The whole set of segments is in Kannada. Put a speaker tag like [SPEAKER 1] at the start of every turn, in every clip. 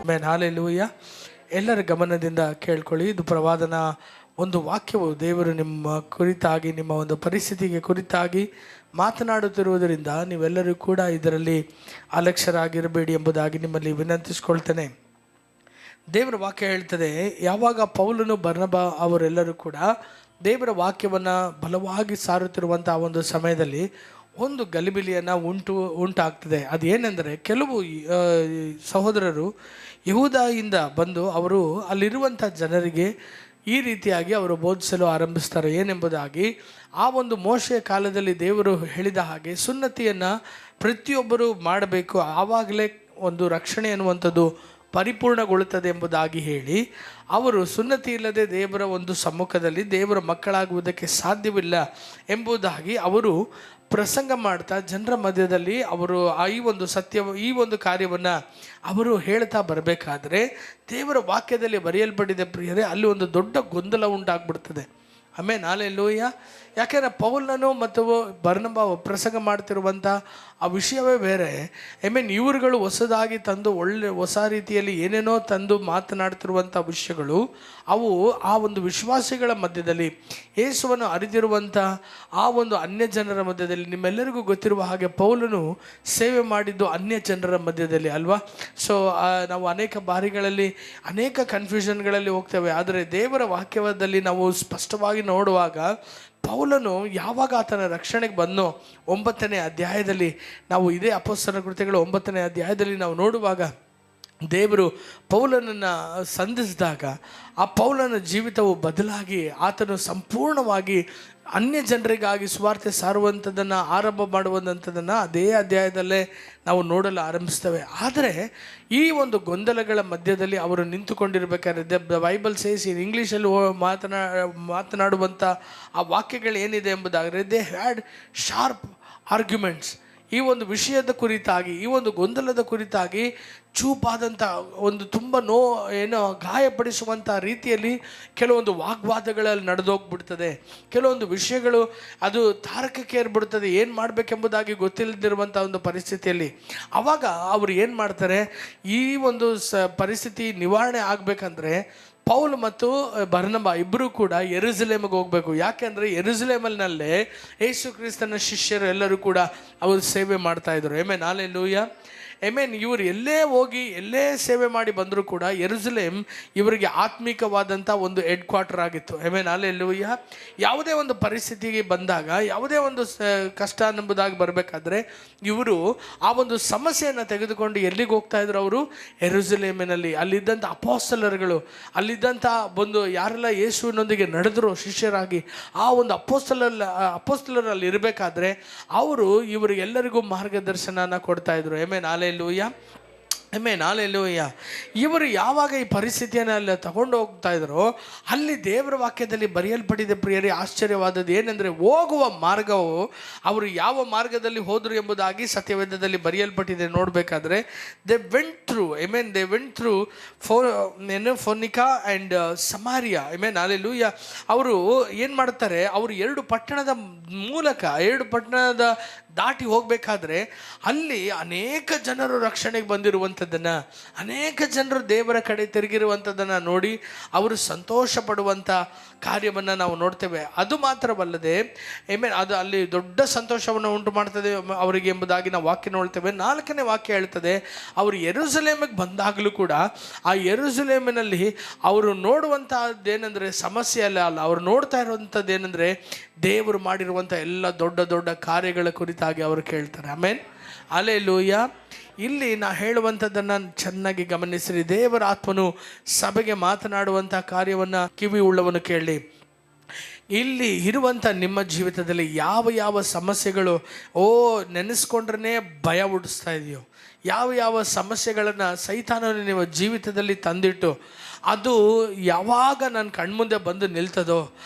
[SPEAKER 1] ಆಮೇಲೆ ಹಾಲೆಲೂಯ. ಎಲ್ಲರ ಗಮನದಿಂದ ಕೇಳ್ಕೊಳ್ಳಿ. ಇದು ಪ್ರವಾದನ ಒಂದು ವಾಕ್ಯವು ದೇವರು ನಿಮ್ಮ ಕುರಿತಾಗಿ, ನಿಮ್ಮ ಒಂದು ಪರಿಸ್ಥಿತಿಗೆ ಕುರಿತಾಗಿ ಮಾತನಾಡುತ್ತಿರುವುದರಿಂದ ನೀವೆಲ್ಲರೂ ಕೂಡ ಇದರಲ್ಲಿ ಅಲಕ್ಷ್ಯರಾಗಿರಬೇಡಿ ಎಂಬುದಾಗಿ ನಿಮ್ಮಲ್ಲಿ ವಿನಂತಿಸ್ಕೊಳ್ತೇನೆ. ದೇವರ ವಾಕ್ಯ ಹೇಳ್ತದೆ, ಯಾವಾಗ ಪೌಲನು ಬರ್ನಬ ಅವರೆಲ್ಲರೂ ಕೂಡ ದೇವರ ವಾಕ್ಯವನ್ನು ಬಲವಾಗಿ ಸಾರುತ್ತಿರುವಂಥ ಒಂದು ಸಮಯದಲ್ಲಿ ಒಂದು ಗಲಿಬಿಲಿಯನ್ನು ಉಂಟಾಗ್ತದೆ. ಅದೇನೆಂದರೆ, ಕೆಲವು ಸಹೋದರರು ಯಹೂದದಿಂದ ಬಂದು ಅವರು ಅಲ್ಲಿರುವಂಥ ಜನರಿಗೆ ಈ ರೀತಿಯಾಗಿ ಅವರು ಬೋಧಿಸಲು ಆರಂಭಿಸ್ತಾರೆ. ಏನೆಂಬುದಾಗಿ, ಆ ಒಂದು ಮೋಶೆಯ ಕಾಲದಲ್ಲಿ ದೇವರು ಹೇಳಿದ ಹಾಗೆ ಸುನ್ನತಿಯನ್ನು ಪ್ರತಿಯೊಬ್ಬರು ಮಾಡಬೇಕು, ಆವಾಗಲೇ ಒಂದು ರಕ್ಷಣೆ ಅನ್ನುವಂಥದ್ದು ಪರಿಪೂರ್ಣಗೊಳ್ಳುತ್ತದೆ ಎಂಬುದಾಗಿ ಹೇಳಿ, ಅವರು ಸುನ್ನತಿ ಇಲ್ಲದೆ ದೇವರ ಒಂದು ಸಮ್ಮುಖದಲ್ಲಿ ದೇವರ ಮಕ್ಕಳಾಗುವುದಕ್ಕೆ ಸಾಧ್ಯವಿಲ್ಲ ಎಂಬುದಾಗಿ ಅವರು ಪ್ರಸಂಗ ಮಾಡ್ತಾ ಜನರ ಮಧ್ಯದಲ್ಲಿ ಅವರು ಈ ಒಂದು ಈ ಒಂದು ಕಾರ್ಯವನ್ನು ಅವರು ಹೇಳ್ತಾ ಬರಬೇಕಾದ್ರೆ ದೇವರ ವಾಕ್ಯದಲ್ಲಿ ಬರೆಯಲ್ಪಟ್ಟಿದೆ ಪ್ರಿಯರೇ, ಅಲ್ಲಿ ಒಂದು ದೊಡ್ಡ ಗೊಂದಲ ಉಂಟಾಗ್ಬಿಡ್ತದೆ. ಆಮೇಲೆ ಹಾಲೆಲೂಯ. ಯಾಕೆಂದರೆ ಪೌಲನು ಮತ್ತು ಬರ್ನಬ ಪ್ರಸಂಗ ಮಾಡ್ತಿರುವಂಥ ಆ ವಿಷಯವೇ ಬೇರೆ. ಇವುಗಳು ಹೊಸದಾಗಿ ತಂದು ಹೊಸ ರೀತಿಯಲ್ಲಿ ಏನೇನೋ ತಂದು ಮಾತನಾಡ್ತಿರುವಂಥ ವಿಷಯಗಳು ಅವು ಆ ಒಂದು ವಿಶ್ವಾಸಿಗಳ ಮಧ್ಯದಲ್ಲಿ ಯೇಸುವನ್ನು ಅರಿತಿರುವಂಥ ಆ ಒಂದು ಅನ್ಯ ಜನರ ಮಧ್ಯದಲ್ಲಿ, ನಿಮ್ಮೆಲ್ಲರಿಗೂ ಗೊತ್ತಿರುವ ಹಾಗೆ ಪೌಲನು ಸೇವೆ ಮಾಡಿದ್ದು ಅನ್ಯ ಜನರ ಮಧ್ಯದಲ್ಲಿ ಅಲ್ವಾ. ಸೊ ನಾವು ಅನೇಕ ಬಾರಿಗಳಲ್ಲಿ ಅನೇಕ ಕನ್ಫ್ಯೂಷನ್ಗಳಲ್ಲಿ ಹೋಗ್ತೇವೆ. ಆದರೆ ದೇವರ ವಾಕ್ಯದಲ್ಲಿ ನಾವು ಸ್ಪಷ್ಟವಾಗಿ ನೋಡುವಾಗ ಪೌಲನು ಯಾವಾಗ ಆತನ ರಕ್ಷಣೆಗೆ ಬಂದೋ 9ನೇ ಅಧ್ಯಾಯದಲ್ಲಿ ನಾವು ಇದೇ ಅಪೊಸ್ತಲರ ಕೃತ್ಯಗಳು 9ನೇ ಅಧ್ಯಾಯದಲ್ಲಿ ನಾವು ನೋಡುವಾಗ ದೇವರು ಪೌಲನನ್ನು ಸಂಧಿಸಿದಾಗ ಆ ಪೌಲನ ಜೀವಿತವು ಬದಲಾಗಿ ಆತನು ಸಂಪೂರ್ಣವಾಗಿ ಅನ್ಯ ಜನರಿಗಾಗಿ ಸುವಾರ್ತೆ ಸಾರುವಂಥದ್ದನ್ನು ಆರಂಭ ಮಾಡುವಂಥದ್ದನ್ನು ಅದೇ ಅಧ್ಯಾಯದಲ್ಲೇ ನಾವು ನೋಡಲು ಆರಂಭಿಸ್ತೇವೆ. ಆದರೆ ಈ ಒಂದು ಗೊಂದಲಗಳ ಮಧ್ಯದಲ್ಲಿ ಅವರು ನಿಂತುಕೊಂಡಿರಬೇಕಾದ್ರೆ ದ ಬೈಬಲ್ ಸೇಸ್ ಇನ್ ಇಂಗ್ಲೀಷಲ್ಲಿ ಮಾತನಾಡುವಂಥ ಆ ವಾಕ್ಯಗಳು ಏನಿದೆ ಎಂಬುದಾದರೆ, ದೇ ಹ್ಯಾಡ್ ಶಾರ್ಪ್ ಆರ್ಗ್ಯುಮೆಂಟ್ಸ್. ಈ ಒಂದು ವಿಷಯದ ಕುರಿತಾಗಿ, ಈ ಒಂದು ಗೊಂದಲದ ಕುರಿತಾಗಿ ಚೂಪಾದಂಥ ಒಂದು ತುಂಬ ಗಾಯಪಡಿಸುವಂಥ ರೀತಿಯಲ್ಲಿ ಕೆಲವೊಂದು ವಾಗ್ವಾದಗಳಲ್ಲಿ ನಡೆದೋಗ್ಬಿಡ್ತದೆ. ಕೆಲವೊಂದು ವಿಷಯಗಳು ಅದು ತಾರಕಕ್ಕೆ ಏರ್ಬಿಡ್ತದೆ. ಏನು ಮಾಡಬೇಕೆಂಬುದಾಗಿ ಗೊತ್ತಿಲ್ಲದಿರುವಂಥ ಒಂದು ಪರಿಸ್ಥಿತಿಯಲ್ಲಿ ಆವಾಗ ಅವರು ಏನು ಮಾಡ್ತಾರೆ, ಈ ಒಂದು ಪರಿಸ್ಥಿತಿ ನಿವಾರಣೆ ಆಗಬೇಕಂದ್ರೆ ಪೌಲ್ ಮತ್ತು ಬರ್ನಬ ಇಬ್ಬರೂ ಕೂಡ ಯೆರೂಸಲೇಮಿಗೆ ಹೋಗಬೇಕು. ಯಾಕೆಂದರೆ ಯೆರೂಸಲೇಮಿನಲ್ಲೇ ಯೇಸು ಕ್ರಿಸ್ತನ ಶಿಷ್ಯರು ಎಲ್ಲರೂ ಕೂಡ ಅವರು ಸೇವೆ ಮಾಡ್ತಾಯಿದ್ರು. ಹಾಲೆಲೂಯ. ಇವರು ಎಲ್ಲೇ ಹೋಗಿ ಎಲ್ಲೇ ಸೇವೆ ಮಾಡಿ ಬಂದರೂ ಕೂಡ ಯೆರೂಸಲೇಮ್ ಇವರಿಗೆ ಆತ್ಮಿಕವಾದಂಥ ಒಂದು ಹೆಡ್ ಕ್ವಾರ್ಟರ್ ಆಗಿತ್ತು. ಹಾಲೆಲೂಯ. ಯಾವುದೇ ಒಂದು ಪರಿಸ್ಥಿತಿಗೆ ಬಂದಾಗ, ಯಾವುದೇ ಒಂದು ಕಷ್ಟ ಎಂಬುದಾಗಿ ಬರಬೇಕಾದ್ರೆ ಇವರು ಆ ಒಂದು ಸಮಸ್ಯೆಯನ್ನು ತೆಗೆದುಕೊಂಡು ಎಲ್ಲಿಗೆ ಹೋಗ್ತಾಯಿದ್ರು, ಅವರು ಯೆರೂಸಲೇಮಿನಲ್ಲಿ ಅಲ್ಲಿದ್ದಂಥ ಅಪೊಸ್ತಲರುಗಳು, ಅಲ್ಲಿದ್ದಂಥ ಒಂದು ಯಾರೆಲ್ಲ ಯೇಸುವಿನೊಂದಿಗೆ ನಡೆದರು ಶಿಷ್ಯರಾಗಿ, ಆ ಒಂದು ಅಪೊಸ್ತಲರಲ್ಲಿ ಇರಬೇಕಾದ್ರೆ ಅವರು ಇವರಿಗೆಲ್ಲರಿಗೂ ಮಾರ್ಗದರ್ಶನ ಕೊಡ್ತಾಯಿದ್ರು. ಹಾಲೆಲೂಯ. ಹಾಲೆಲೂಯ. ಇವರು ಯಾವಾಗ ಈ ಪರಿಸ್ಥಿತಿಯನ್ನು ಅಲ್ಲಿ ತಗೊಂಡು ಹೋಗ್ತಾ ಇದ್ರು, ಅಲ್ಲಿ ದೇವರ ವಾಕ್ಯದಲ್ಲಿ ಬರೆಯಲ್ಪಟ್ಟಿದೆ ಪ್ರಿಯರೇ. ಆಶ್ಚರ್ಯವಾದದ್ದು ಏನೆಂದರೆ, ಹೋಗುವ ಮಾರ್ಗವು ಅವರು ಯಾವ ಮಾರ್ಗದಲ್ಲಿ ಹೋದರು ಎಂಬುದಾಗಿ ಸತ್ಯವೇದದಲ್ಲಿ ಬರೆಯಲ್ಪಟ್ಟಿದೆ. ನೋಡಬೇಕಾದ್ರೆ they went through Phoenicia and Samaria. Hallelujah. ಅವರು ಏನು ಮಾಡ್ತಾರೆ, ಅವರು 2 ಪಟ್ಟಣದ ದಾಟಿ ಹೋಗಬೇಕಾದ್ರೆ ಅಲ್ಲಿ ಅನೇಕ ಜನರು ರಕ್ಷಣೆಗೆ ಬಂದಿರುವಂಥದ್ದನ್ನು, ಅನೇಕ ಜನರು ದೇವರ ಕಡೆ ತಿರುಗಿರುವಂಥದ್ದನ್ನು ನೋಡಿ ಅವರು ಸಂತೋಷ ಪಡುವಂಥ ಕಾರ್ಯವನ್ನು ನಾವು ನೋಡ್ತೇವೆ. ಅದು ಮಾತ್ರವಲ್ಲದೆ ಅದು ಅಲ್ಲಿ ದೊಡ್ಡ ಸಂತೋಷವನ್ನು ಉಂಟು ಮಾಡ್ತದೆ ಅವರಿಗೆ ಎಂಬುದಾಗಿ ನಾವು ವಾಕ್ಯ ನೋಡ್ತೇವೆ. 4ನೇ ವಾಕ್ಯ ಹೇಳ್ತದೆ, ಅವರು ಯೆರೂಸಲೇಮಿಗೆ ಬಂದಾಗಲೂ ಕೂಡ ಆ ಯೆರೂಸಲೇಮಿನಲ್ಲಿ ಅವರು ನೋಡುವಂಥದ್ದೇನೆಂದರೆ ಸಮಸ್ಯೆ ಅಲ್ಲ, ಅವರು ನೋಡ್ತಾ ಇರುವಂಥದ್ದೇನೆಂದರೆ ದೇವರು ಮಾಡಿರುವಂಥ ಎಲ್ಲ ದೊಡ್ಡ ದೊಡ್ಡ ಕಾರ್ಯಗಳ ಕುರಿತಾಗಿ ಅವರು ಕೇಳ್ತಾರೆ. ಆಮೇನ್. ಹಾಲೆಲೂಯ. ಇಲ್ಲಿ ನಾ ಹೇಳುವಂಥದ್ದನ್ನು ಚೆನ್ನಾಗಿ ಗಮನಿಸಿರಿ. ದೇವರ ಆತ್ಮನು ಸಭೆಗೆ ಮಾತನಾಡುವಂಥ ಕಾರ್ಯವನ್ನು ಕಿವಿ ಉಳ್ಳವನು ಕೇಳಿ. ಇಲ್ಲಿ ಇರುವಂಥ ನಿಮ್ಮ ಜೀವಿತದಲ್ಲಿ ಯಾವ ಸಮಸ್ಯೆಗಳು ನೆನೆಸ್ಕೊಂಡ್ರೆ ಭಯ ಹುಟ್ಟಿಸ್ತಾ ಇದೆಯೋ, ಯಾವ ಸಮಸ್ಯೆಗಳನ್ನು ಸೈತಾನನು ನಿಮ್ಮ ಜೀವಿತದಲ್ಲಿ ತಂದಿಟ್ಟು ಅದು ಯಾವಾಗ ನನ್ನ ಕಣ್ಮುಂದೆ ಬಂದು ನಿಲ್ತದೋ,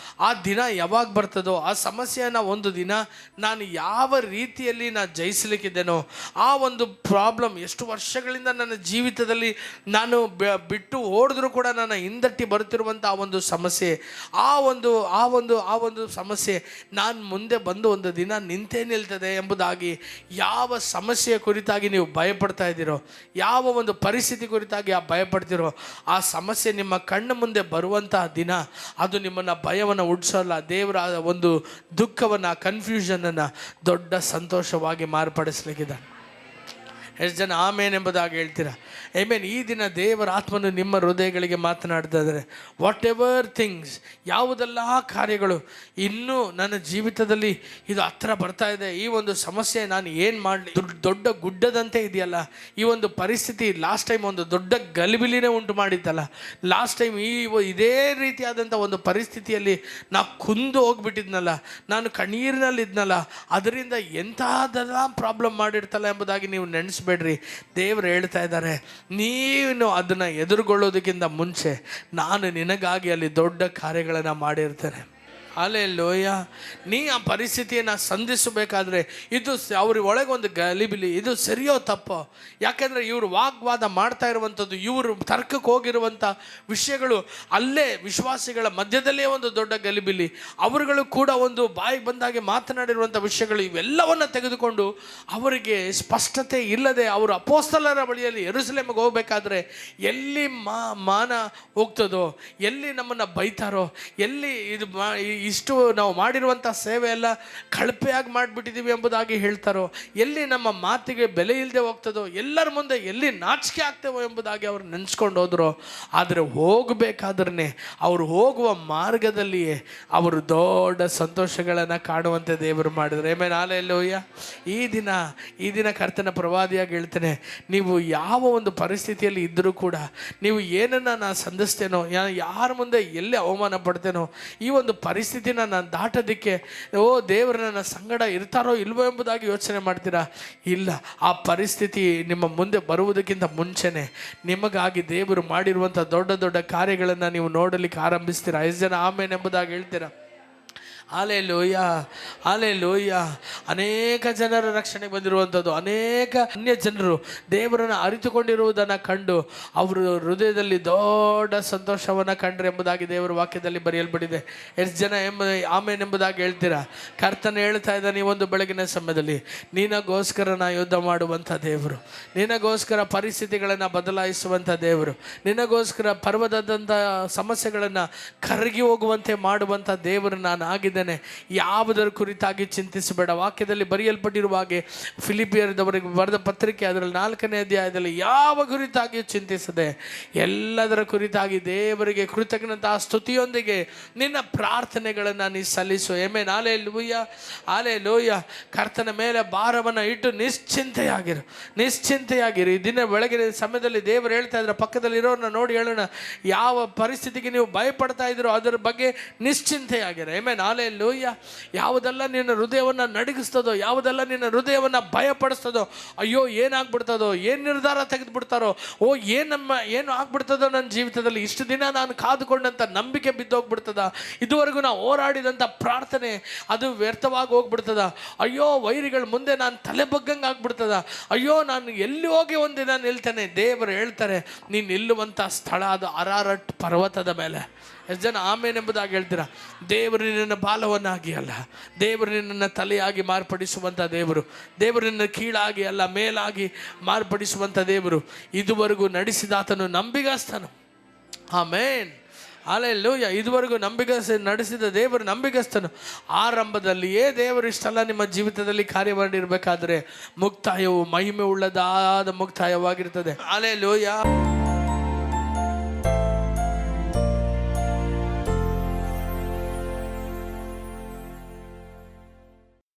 [SPEAKER 1] ಆ ದಿನ ಯಾವಾಗ ಬರ್ತದೋ, ಆ ಸಮಸ್ಯೆಯನ್ನು ಒಂದು ದಿನ ನಾನು ಯಾವ ರೀತಿಯಲ್ಲಿ ನಾನು ಜಯಿಸಲಿಕ್ಕಿದ್ದೇನೋ, ಆ ಒಂದು ಪ್ರಾಬ್ಲಮ್ ಎಷ್ಟು ವರ್ಷಗಳಿಂದ ನನ್ನ ಜೀವಿತದಲ್ಲಿ ನಾನು ಬಿಟ್ಟು ಓಡಿದ್ರೂ ಕೂಡ ನನ್ನ ಹಿಂದಟ್ಟಿ ಬರುತ್ತಿರುವಂಥ ಆ ಒಂದು ಸಮಸ್ಯೆ, ಆ ಒಂದು ಸಮಸ್ಯೆ ನಾನು ಮುಂದೆ ಬಂದು ಒಂದು ದಿನ ನಿಂತೇ ನಿಲ್ತದೆ ಎಂಬುದಾಗಿ ಯಾವ ಸಮಸ್ಯೆಯ ಕುರಿತಾಗಿ ನೀವು ಭಯಪಡ್ತಾ ಇದ್ದೀರೋ, ಯಾವ ಒಂದು ಪರಿಸ್ಥಿತಿ ಕುರಿತಾಗಿ ಭಯಪಡ್ತೀರೋ, ಆ ಸಮಸ್ಯೆ ನಿಮ್ಮ ಕಣ್ಣು ಮುಂದೆ ಬರುವಂತಹ ದಿನ ಅದು ನಿಮ್ಮನ್ನು ಭಯವನ್ನು ಹುಟ್ಟಿಸೋಲ್ಲ. ದೇವರ ಒಂದು ದುಃಖವನ್ನು, ಕನ್ಫ್ಯೂಷನನ್ನು ದೊಡ್ಡ ಸಂತೋಷವಾಗಿ ಮಾರ್ಪಡಿಸ್ಲಿಕ್ಕಿದ್ದಾನೆ. ಎಷ್ಟು ಜನ ಆಮೇನ್ ಎಂಬುದಾಗಿ ಹೇಳ್ತೀರಾ? ಆಮೇನ್. ಈ ದಿನ ದೇವರ ಆತ್ಮನು ನಿಮ್ಮ ಹೃದಯಗಳಿಗೆ ಮಾತನಾಡ್ತಾ ಇದ್ದಾರೆ. ವಾಟ್ ಎವರ್ ಥಿಂಗ್ಸ್, ಯಾವುದೆಲ್ಲ ಕಾರ್ಯಗಳು ಇನ್ನೂ ನನ್ನ ಜೀವಿತದಲ್ಲಿ ಇದು ಹತ್ರ ಬರ್ತಾ ಇದೆ, ಈ ಒಂದು ಸಮಸ್ಯೆ ನಾನು ಏನು ಮಾಡಲಿ, ದೊಡ್ಡ ಗುಡ್ಡದಂತೆ ಇದೆಯಲ್ಲ, ಈ ಒಂದು ಪರಿಸ್ಥಿತಿ ಲಾಸ್ಟ್ ಟೈಮ್ ಒಂದು ದೊಡ್ಡ ಗಲಿಬಿಲಿನೇ ಉಂಟು ಮಾಡಿದ್ದಲ್ಲ, ಲಾಸ್ಟ್ ಟೈಮ್ ಇದೇ ರೀತಿಯಾದಂಥ ಒಂದು ಪರಿಸ್ಥಿತಿಯಲ್ಲಿ ನಾವು ಕುಂದು ಹೋಗ್ಬಿಟ್ಟಿದ್ನಲ್ಲ, ನಾನು ಕಣ್ಣೀರಿನಲ್ಲಿದ್ನಲ್ಲ, ಅದರಿಂದ ಎಂಥದೆಲ್ಲ ಪ್ರಾಬ್ಲಮ್ ಮಾಡಿರ್ತಲ್ಲ ಎಂಬುದಾಗಿ ನೀವು ನೆನೆಸ್ಬೇಡ್ರಿ. ದೇವರು ಹೇಳ್ತಾ ಇದ್ದಾರೆ, ನೀನು ಅದನ್ನು ಎದುರುಗೊಳ್ಳೋದಕ್ಕಿಂತ ಮುಂಚೆ ನಾನು ನಿನಗಾಗಿ ಅಲ್ಲಿ ದೊಡ್ಡ ಕಾರ್ಯಗಳನ್ನು ಮಾಡಿರ್ತೇನೆ. ಹಲ್ಲೆಲೂಯ. ನೀ ಆ ಪರಿಸ್ಥಿತಿಯನ್ನು ಸಂಧಿಸಬೇಕಾದ್ರೆ ಇದು ಅವ್ರ ಒಳಗೆ ಒಂದು ಗಲಿಬಿಲಿ, ಇದು ಸರಿಯೋ ತಪ್ಪೋ? ಯಾಕೆಂದರೆ ಇವರು ವಾಗ್ವಾದ ಮಾಡ್ತಾ ಇರುವಂಥದ್ದು, ಇವರು ತರ್ಕಕ್ಕೆ ಹೋಗಿರುವಂಥ ವಿಷಯಗಳು, ಅಲ್ಲೇ ವಿಶ್ವಾಸಿಗಳ ಮಧ್ಯದಲ್ಲೇ ಒಂದು ದೊಡ್ಡ ಗಲಿಬಿಲಿ, ಅವರುಗಳು ಕೂಡ ಒಂದು ಬಾಯಿಗೆ ಬಂದಾಗೆ ಮಾತನಾಡಿರುವಂಥ ವಿಷಯಗಳು, ಇವೆಲ್ಲವನ್ನು ತೆಗೆದುಕೊಂಡು ಅವರಿಗೆ ಸ್ಪಷ್ಟತೆ ಇಲ್ಲದೆ ಅವರು ಅಪೊಸ್ತಲರ ಬಳಿಯಲ್ಲಿ ಯೆರೂಸಲೇಮಿಗೆ ಹೋಗಬೇಕಾದ್ರೆ ಎಲ್ಲಿ ಮಾನ ಹೋಗ್ತದೋ, ಎಲ್ಲಿ ನಮ್ಮನ್ನು ಬೈತಾರೋ, ಎಲ್ಲಿ ಇದು ಇಷ್ಟು ನಾವು ಮಾಡಿರುವಂಥ ಸೇವೆ ಎಲ್ಲ ಕಳಪೆಯಾಗಿ ಮಾಡಿಬಿಟ್ಟಿದ್ದೀವಿ ಎಂಬುದಾಗಿ ಹೇಳ್ತಾರೋ, ಎಲ್ಲಿ ನಮ್ಮ ಮಾತಿಗೆ ಬೆಲೆ ಇಲ್ಲದೆ ಹೋಗ್ತದೋ, ಎಲ್ಲರ ಮುಂದೆ ಎಲ್ಲಿ ನಾಚಿಕೆ ಆಗ್ತೇವೋ ಎಂಬುದಾಗಿ ಅವ್ರು ನೆನೆಸ್ಕೊಂಡು ಹೋದ್ರು. ಆದರೆ ಹೋಗಬೇಕಾದ್ರೆ ಅವರು ಹೋಗುವ ಮಾರ್ಗದಲ್ಲಿಯೇ ಅವರು ದೊಡ್ಡ ಸಂತೋಷಗಳನ್ನು ಕಾಣುವಂತೆ ದೇವರು ಮಾಡಿದ್ರು. ಆಮೇಲೆ ಹಲ್ಲೆಲೂಯಾ. ಈ ದಿನ ಕರ್ತನ ಪ್ರವಾದಿಯಾಗಿ ಹೇಳ್ತೇನೆ, ನೀವು ಯಾವ ಒಂದು ಪರಿಸ್ಥಿತಿಯಲ್ಲಿ ಇದ್ದರೂ ಕೂಡ, ನೀವು ಏನನ್ನು ನಾನು ಸಂಧಿಸ್ತೇನೋ, ಯಾರ ಮುಂದೆ ಎಲ್ಲಿ ಅವಮಾನ ಪಡ್ತೇನೋ, ಈ ಒಂದು ಪರಿಸ್ಥಿತಿನ ನಾನು ದಾಟೋದಕ್ಕೆ ದೇವರು ನನ್ನ ಸಂಗಡ ಇರ್ತಾರೋ ಇಲ್ವೋ ಎಂಬುದಾಗಿ ಯೋಚನೆ ಮಾಡ್ತೀರಾ? ಇಲ್ಲ, ಆ ಪರಿಸ್ಥಿತಿ ನಿಮ್ಮ ಮುಂದೆ ಬರುವುದಕ್ಕಿಂತ ಮುಂಚೆನೆ ನಿಮಗಾಗಿ ದೇವರು ಮಾಡಿರುವಂಥ ದೊಡ್ಡ ದೊಡ್ಡ ಕಾರ್ಯಗಳನ್ನು ನೀವು ನೋಡಲಿಕ್ಕೆ ಆರಂಭಿಸ್ತೀರಾ. 5 ಜನ ಆಮೇನ್ ಎಂಬುದಾಗಿ ಹೇಳ್ತೀರಾ? Hallelujah, hallelujah. ಅನೇಕ ಜನರ ರಕ್ಷಣೆಗೆ ಬಂದಿರುವಂಥದ್ದು, ಅನೇಕ ಅನ್ಯ ಜನರು ದೇವರನ್ನು ಅರಿತುಕೊಂಡಿರುವುದನ್ನು ಕಂಡು ಅವರು ಹೃದಯದಲ್ಲಿ ದೊಡ್ಡ ಸಂತೋಷವನ್ನು ಕಂಡ್ರೆ ಎಂಬುದಾಗಿ ದೇವರ ವಾಕ್ಯದಲ್ಲಿ ಬರೆಯಲ್ಪಟ್ಟಿದೆ. ಎಷ್ಟು ಜನ ಆಮೇನ್ ಎಂಬುದಾಗಿ ಹೇಳ್ತೀರಾ? ಕರ್ತನ ಹೇಳ್ತಾ ಇದ್ದಾನೆ, ಈ ಒಂದು ಬೆಳಗಿನ ಸಮಯದಲ್ಲಿ ನಿನಗೋಸ್ಕರ ನಾ ಯುದ್ಧ ಮಾಡುವಂಥ ದೇವರು, ನಿನಗೋಸ್ಕರ ಪರಿಸ್ಥಿತಿಗಳನ್ನು ಬದಲಾಯಿಸುವಂಥ ದೇವರು, ನಿನಗೋಸ್ಕರ ಪರ್ವತದಂಥ ಸಮಸ್ಯೆಗಳನ್ನು ಕರಗಿ ಹೋಗುವಂತೆ ಮಾಡುವಂಥ ದೇವರು ನಾನು ಆಗಿದ್ದೇನೆ. ಯಾವುದರ ಕುರಿತಾಗಿ ಚಿಂತಿಸಬೇಡ. ವಾಕ್ಯದಲ್ಲಿ ಬರೆಯಲ್ಪಟ್ಟಿರುವ ಹಾಗೆ ಫಿಲಿಪಿಯರದವರಿಗೆ ಬರೆದ ಪತ್ರಿಕೆ ಅದರಲ್ಲಿ 4ನೇ ಅಧ್ಯಾಯದಲ್ಲಿ ಯಾವ ಕುರಿತಾಗಿ ಚಿಂತಿಸದೆ ಎಲ್ಲದರ ಕುರಿತಾಗಿ ದೇವರಿಗೆ ಕೃತಜ್ಞತಾ ಸ್ತುತಿಯೊಂದಿಗೆ ನಿನ್ನ ಪ್ರಾರ್ಥನೆಗಳನ್ನು ನೀ ಸಲ್ಲಿಸು. ಆಮೆನ್. Hallelujah, hallelujah. ಕರ್ತನ ಮೇಲೆ ಭಾರವನ್ನು ಇಟ್ಟು ನಿಶ್ಚಿಂತೆಯಾಗಿರು. ಈ ದಿನ ಬೆಳಗಿನ ಸಮಯದಲ್ಲಿ ದೇವರು ಹೇಳ್ತಾ ಇದ್ರೆ ಪಕ್ಕದಲ್ಲಿ ಇರೋರನ್ನ ನೋಡಿ ಹೇಳೋಣ, ಯಾವ ಪರಿಸ್ಥಿತಿಗೆ ನೀವು ಭಯಪಡ್ತಾ ಇದ್ದೀರೋ ಅದರ ಬಗ್ಗೆ ನಿಶ್ಚಿಂತೆಯಾಗಿರು. ಆಮೆನ್. ಹಲ್ಲೆಲೂಯ. ಯಾವುದೆಲ್ಲ ನಿನ್ನ ಹೃದಯವನ್ನು ನಡಗಿಸ್ತದೋ, ಯಾವುದೆಲ್ಲ ನಿನ್ನ ಹೃದಯವನ್ನು ಭಯಪಡಿಸ್ತದೋ, ಅಯ್ಯೋ ಏನಾಗ್ಬಿಡ್ತದೋ, ಏನು ನಿರ್ಧಾರ ತೆಗೆದುಬಿಡ್ತಾರೋ, ಏನು ಆಗ್ಬಿಡ್ತದೋ ನನ್ನ ಜೀವಿತದಲ್ಲಿ, ಇಷ್ಟು ದಿನ ನಾನು ಕಾದುಕೊಂಡಂಥ ನಂಬಿಕೆ ಬಿದ್ದೋಗ್ಬಿಡ್ತದ, ಇದುವರೆಗೂ ನಾವು ಹೋರಾಡಿದಂಥ ಪ್ರಾರ್ಥನೆ ಅದು ವ್ಯರ್ಥವಾಗಿ ಹೋಗ್ಬಿಡ್ತದ, ಅಯ್ಯೋ ವೈರಿಗಳ ಮುಂದೆ ನಾನು ತಲೆ ಬಗ್ಗಂಗೆ ಆಗ್ಬಿಡ್ತದ, ಅಯ್ಯೋ ನಾನು ಎಲ್ಲಿ ಹೋಗಿ ಒಂದಿನ ನಿಲ್ತೇನೆ. ದೇವರು ಹೇಳ್ತಾರೆ, ನೀನು ನಿಲ್ಲುವಂಥ ಸ್ಥಳ ಅದು ಅರಾರಟ್ ಪರ್ವತದ ಮೇಲೆ. ಎಷ್ಟು ಜನ ಆಮೇನ್ ಎಂಬುದಾಗಿ ಹೇಳ್ತೀರಾ? ದೇವರು ನಿನ್ನ ಬಾಲವನ್ನಾಗಿ ಅಲ್ಲ, ದೇವರು ನಿನ್ನನ್ನು ತಲೆಯಾಗಿ ಮಾರ್ಪಡಿಸುವಂಥ ದೇವರು, ದೇವರು ನಿನ್ನ ಕೀಳಾಗಿ ಅಲ್ಲ ಮೇಲಾಗಿ ಮಾರ್ಪಡಿಸುವಂಥ ದೇವರು, ಇದುವರೆಗೂ ನಡೆಸಿದಾತನು ನಂಬಿಗಸ್ತನು. ಆಮೇನ್. ಹಲ್ಲೆಲೂಯ. ಇದುವರೆಗೂ ನಡೆಸಿದ ದೇವರು ನಂಬಿಗಸ್ತನು. ಆರಂಭದಲ್ಲಿಯೇ ದೇವರು ಇಷ್ಟೆಲ್ಲ ನಿಮ್ಮ ಜೀವಿತದಲ್ಲಿ ಕಾರ್ಯ ಮಾಡಿರಬೇಕಾದ್ರೆ ಮುಕ್ತಾಯವು ಮಹಿಮೆ ಉಳ್ಳದಾದ ಮುಕ್ತಾಯವಾಗಿರ್ತದೆ. ಹಲ್ಲೆಲೂಯ.